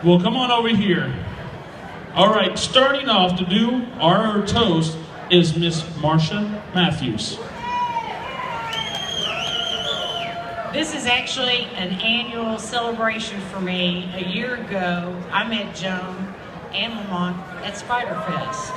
Well, come on over here. All right, starting off to do our toast is Miss Marcia Matthews. This is actually an annual celebration for me. A year ago, I met Joan and Lamont at Spyderfest.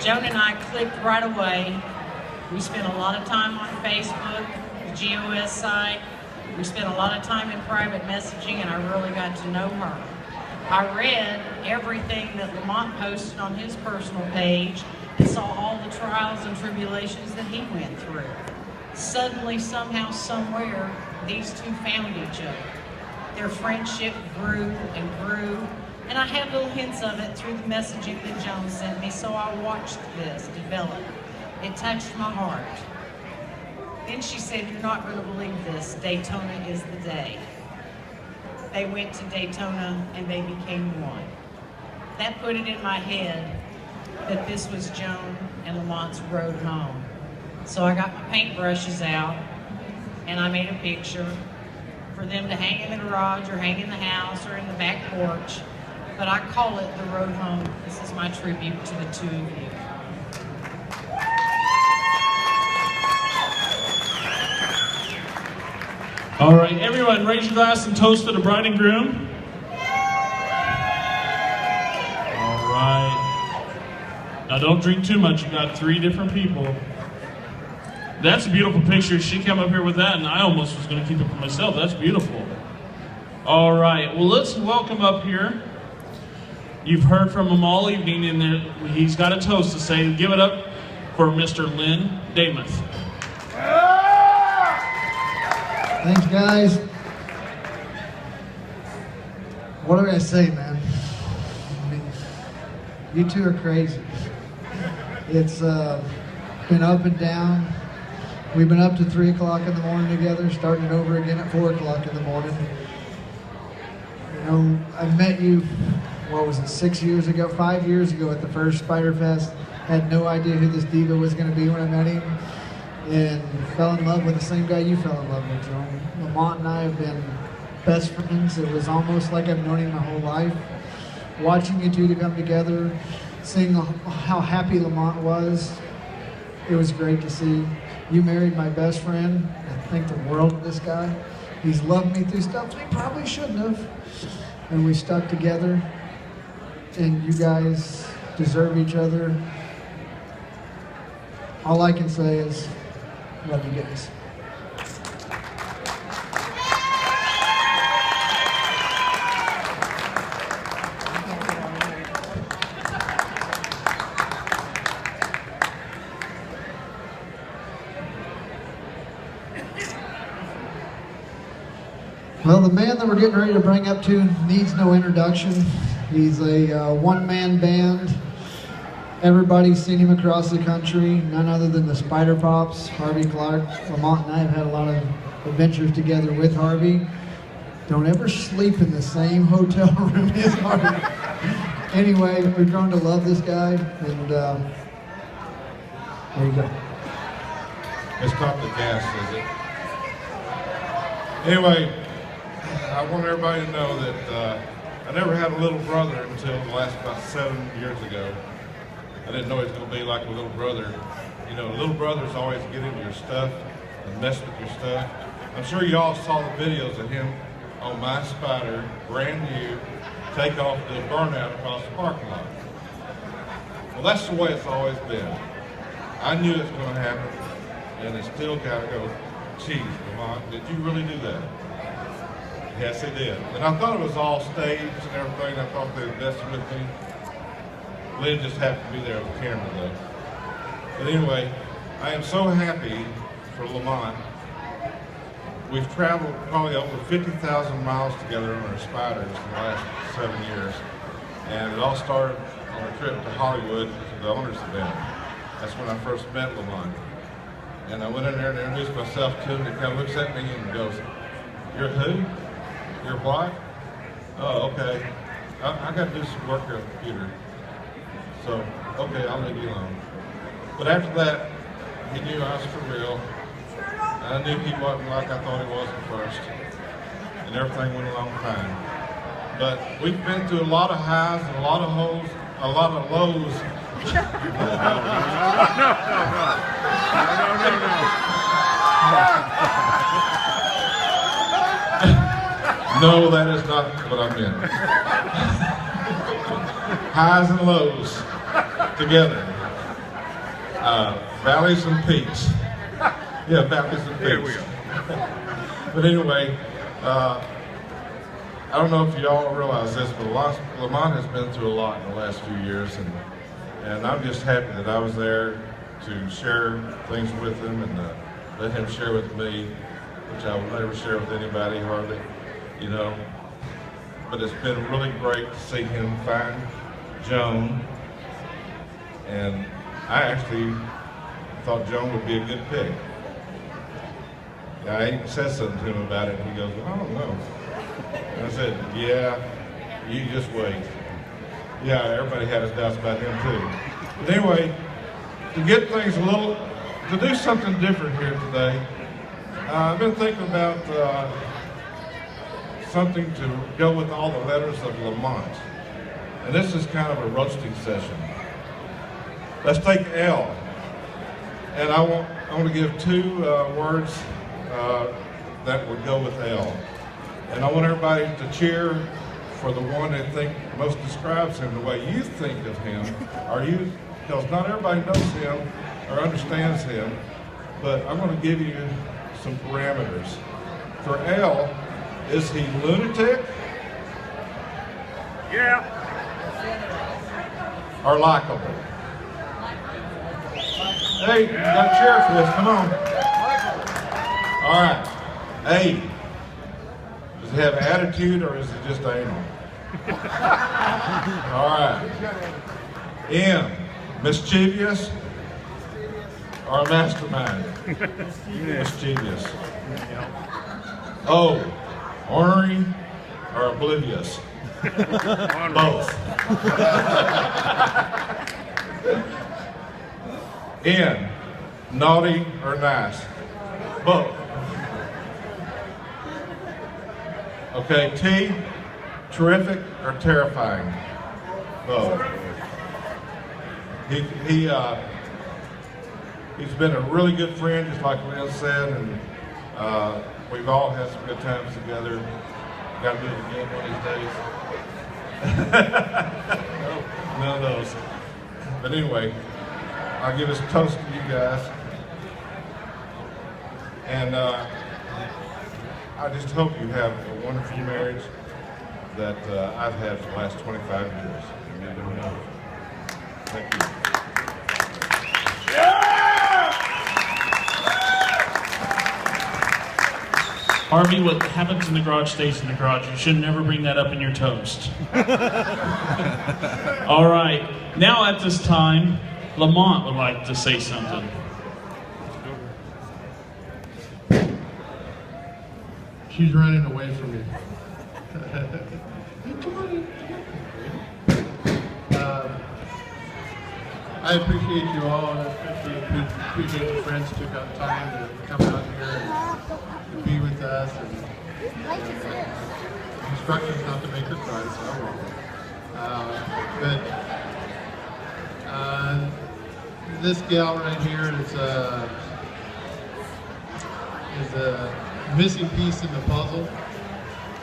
Joan and I clicked right away. We spent a lot of time on Facebook, the GOS site. We spent a lot of time in private messaging, and I really got to know her. I read everything that Lamont posted on his personal page and saw all the trials and tribulations that he went through. Suddenly, somehow, somewhere, these two found each other. Their friendship grew and grew, and I had little hints of it through the messaging that Joan sent me, so I watched this develop. It touched my heart. Then she said, "You're not going to believe this, Daytona is the day." They went to Daytona and they became one. That put it in my head that this was Joan and Lamont's road home. So I got my paintbrushes out and I made a picture for them to hang in the garage or hang in the house or in the back porch. But I call it the road home. This is my tribute to the two of you. All right, everyone, raise your glass and toast to the bride and groom. All right. Now, don't drink too much. You got 3 different people. That's a beautiful picture. She came up here with that, and I almost was going to keep it for myself. That's beautiful. All right. Well, let's welcome up here. You've heard from him all evening, and he's got a toast to say. Give it up for Mr. Lynn Damuth. Thanks, guys. What do I say, man? I mean, you two are crazy. It's been up and down. We've been up to 3 o'clock in the morning together, starting over again at 4 o'clock in the morning. You know, I met you, what was it, 6 years ago, 5 years ago at the first Spyderfest. Had no idea who this diva was going to be when I met him. And fell in love with the same guy you fell in love with, Joan. Lamont and I have been best friends. It was almost like I've known him my whole life. Watching you two to come together, seeing how happy Lamont was, it was great to see. You married my best friend. I think the world of this guy. He's loved me through stuff he probably shouldn't have. And we stuck together. And you guys deserve each other. All I can say is, love you guys. Well, the man that we're getting ready to bring up to needs no introduction. He's a one-man band. Everybody's seen him across the country, none other than the Spider Pops, Harvey Clark. Lamont and I have had a lot of adventures together with Harvey. Don't ever sleep in the same hotel room as Harvey. Anyway, we've grown to love this guy, and there you go. It's not the gas, is it? Anyway, I want everybody to know that I never had a little brother until the last about 7 years ago. I didn't know he was going to be like a little brother. You know, little brothers always get into your stuff and mess with your stuff. I'm sure you all saw the videos of him on my Spyder, brand new, take off the burnout across the parking lot. Well, that's the way it's always been. I knew it was going to happen, and it still got to go, geez, Lamont, did you really do that? Yes, he did. And I thought it was all staged and everything. I thought they invested with me. Lynn just happened to be there with the camera, though. But anyway, I am so happy for Lamont. We've traveled probably over 50,000 miles together on our Spyders in the last 7 years. And it all started on a trip to Hollywood to the owners event. That's when I first met Lamont. And I went in there and introduced myself to him. He kind of looks at me and goes, "You're who? You're black? Oh, okay. I got to do some work here on the computer. So, okay, I'll leave you alone." But after that, he knew I was for real. I knew he wasn't like I thought he was at first. And everything went along fine. But we've been through a lot of highs and a lot of lows, a lot of lows. No, that is not what I meant. Highs and lows together. Valleys and peaks. Yeah, valleys and peaks. There we go. But anyway, I don't know if you all realize this, but Lamont has been through a lot in the last few years, and I'm just happy that I was there to share things with him and let him share with me, which I would never share with anybody hardly, you know. But it's been really great to see him find Joan, and I actually thought Joan would be a good pick. I even said something to him about it, and he goes, I don't know. And I said, yeah, you just wait. Yeah, everybody had his doubts about him too. But anyway, to get things to do something different here today, I've been thinking about something to go with all the letters of Lamont. And this is kind of a roasting session. Let's take L. And I want to give two words that would go with L. And I want everybody to cheer for the one they think most describes him the way you think of him, because not everybody knows him or understands him, but I'm going to give you some parameters. For L, is he lunatic? Yeah. Or likable? Hey, you got to cheer for this, come on. All right, A. Does he have attitude or is he just anal? All right. M. Mischievous or a mastermind? Mischievous. O. Ornery or oblivious? Both. N. Naughty or nice? Both. Okay, T. Terrific or terrifying? Both. He's been a really good friend, just like Lynn said, and we've all had some good times together. Got to do it again one of these days. No, none of those. But anyway, I'll give this toast to you guys. And I just hope you have a wonderful marriage that I've had for the last 25 years. You never know. Thank you. Harvey, what happens in the garage stays in the garage. You should never bring that up in your toast. All right. Now at this time, Lamont would like to say something. She's running away from me. I appreciate you all, and especially appreciate your friends who took out time to come out here and be with us. And instructions not to make her cry, so I won't. But this gal right here is a missing piece in the puzzle.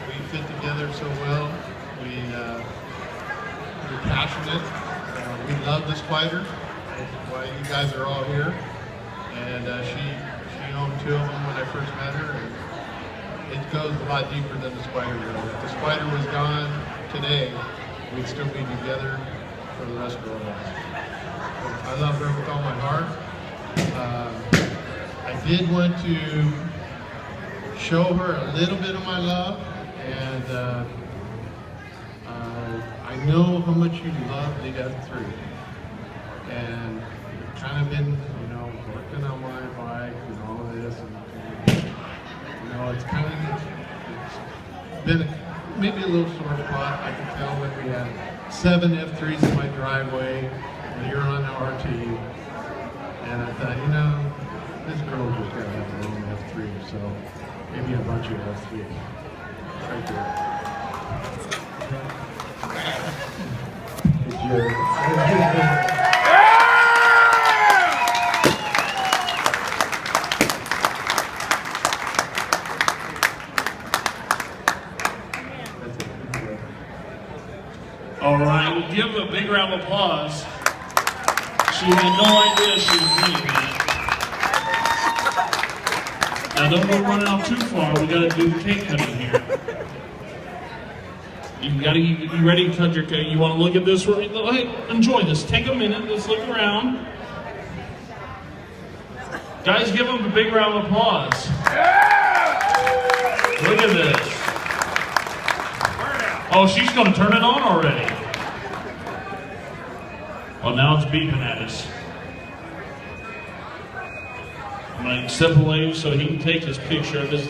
We fit together so well. We're passionate. We love the Spyder. That's why you guys are all here. And she owned two of them when I first met her. And it goes a lot deeper than the Spyder goes. If the Spyder was gone today, we'd still be together for the rest of our lives. I love her with all my heart. I did want to show her a little bit of my love, and I know how much you love the F3, and kind of been, working on my bike and all of this, and it's kind of been maybe a little sore spot. I can tell when we had 7 F3s in my driveway, and you're on the RT, and I thought, this girl just got to have her own F3, so maybe a bunch of F3s right there. jerk. All right, give her a big round of applause. She had no idea she was being that. Now don't go running off too far. We got to do the cake cutting here. You ready to cut your cake? You want to look at this? Hey, enjoy this. Take a minute. Let's look around. Guys, give them a big round of applause. Look at this. Oh, she's going to turn it on already. Oh, now it's beeping at us. I'm going to step away so he can take his picture of this.